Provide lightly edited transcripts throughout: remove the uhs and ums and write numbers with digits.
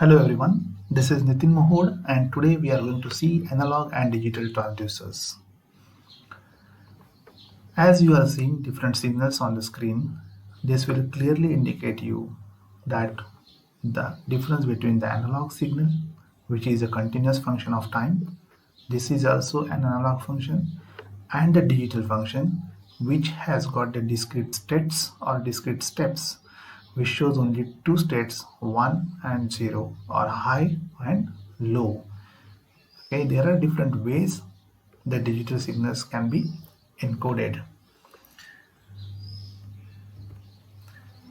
Hello everyone, this is Niteen Mohod and today we are going to see analog and digital transducers. As you are seeing different signals on the screen, this will clearly indicate you that the difference between the analog signal, which is a continuous function of time, this is also an analog function, and the digital function, which has got the discrete states or discrete steps, which shows only two states, 1 and 0, or high and low. Okay, there are different ways the digital signals can be encoded.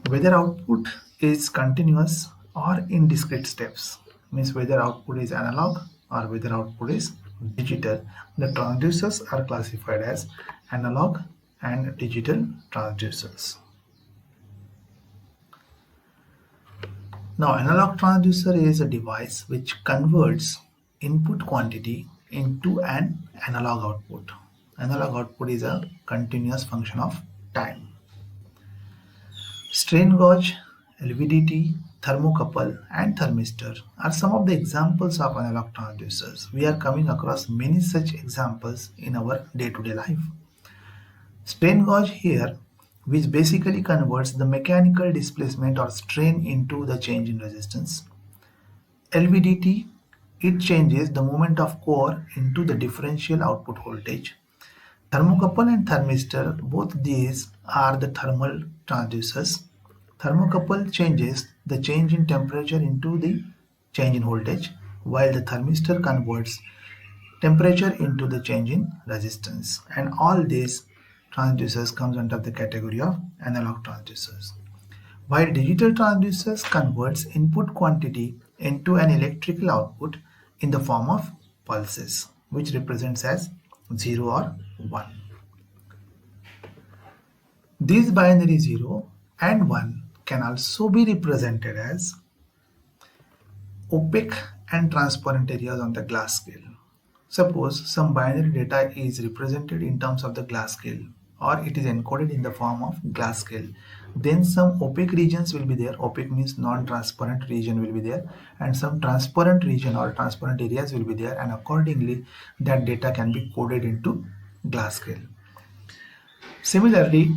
Whether output is continuous or in discrete steps, means whether output is analog or whether output is digital. The transducers are classified as analog and digital transducers. Now, analog transducer is a device which converts input quantity into an analog output. Analog output is a continuous function of time. Strain gauge, LVDT, thermocouple and thermistor are some of the examples of analog transducers. We are coming across many such examples in our day-to-day life. Strain gauge here, which basically converts the mechanical displacement or strain into the change in resistance. LVDT, it changes the moment of core into the differential output voltage. Thermocouple and thermistor, both these are the thermal transducers. Thermocouple changes the change in temperature into the change in voltage, while the thermistor converts temperature into the change in resistance. And all these transducers comes under the category of analog transducers. While digital transducers converts input quantity into an electrical output in the form of pulses, which represents as 0 or 1. These binary 0 and 1 can also be represented as opaque and transparent areas on the glass scale. Suppose some binary data is represented in terms of the glass scale, or it is encoded in the form of glass scale. Then some opaque regions will be there. Opaque means non-transparent region will be there, and some transparent region or transparent areas will be there, and accordingly that data can be coded into glass scale. Similarly,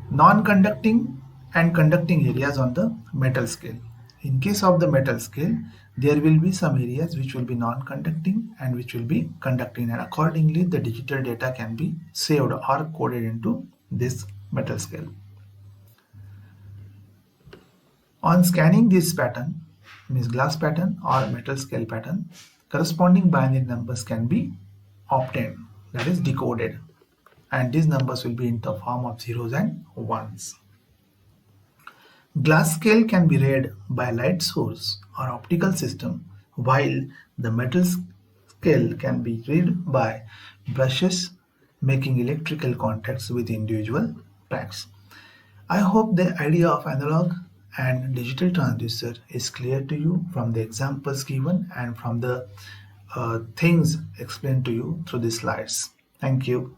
non-conducting and conducting areas on the metal scale. In case of the metal scale, there will be some areas which will be non-conducting and which will be conducting, and accordingly the digital data can be saved or coded into this metal scale. On scanning this pattern, means glass pattern or metal scale pattern, corresponding binary numbers can be obtained, that is decoded, and these numbers will be in the form of zeros and ones. Glass scale can be read by light source or optical system, while the metal scale can be read by brushes making electrical contacts with individual packs. I hope the idea of analog and digital transducer is clear to you from the examples given and from the things explained to you through the slides. Thank you.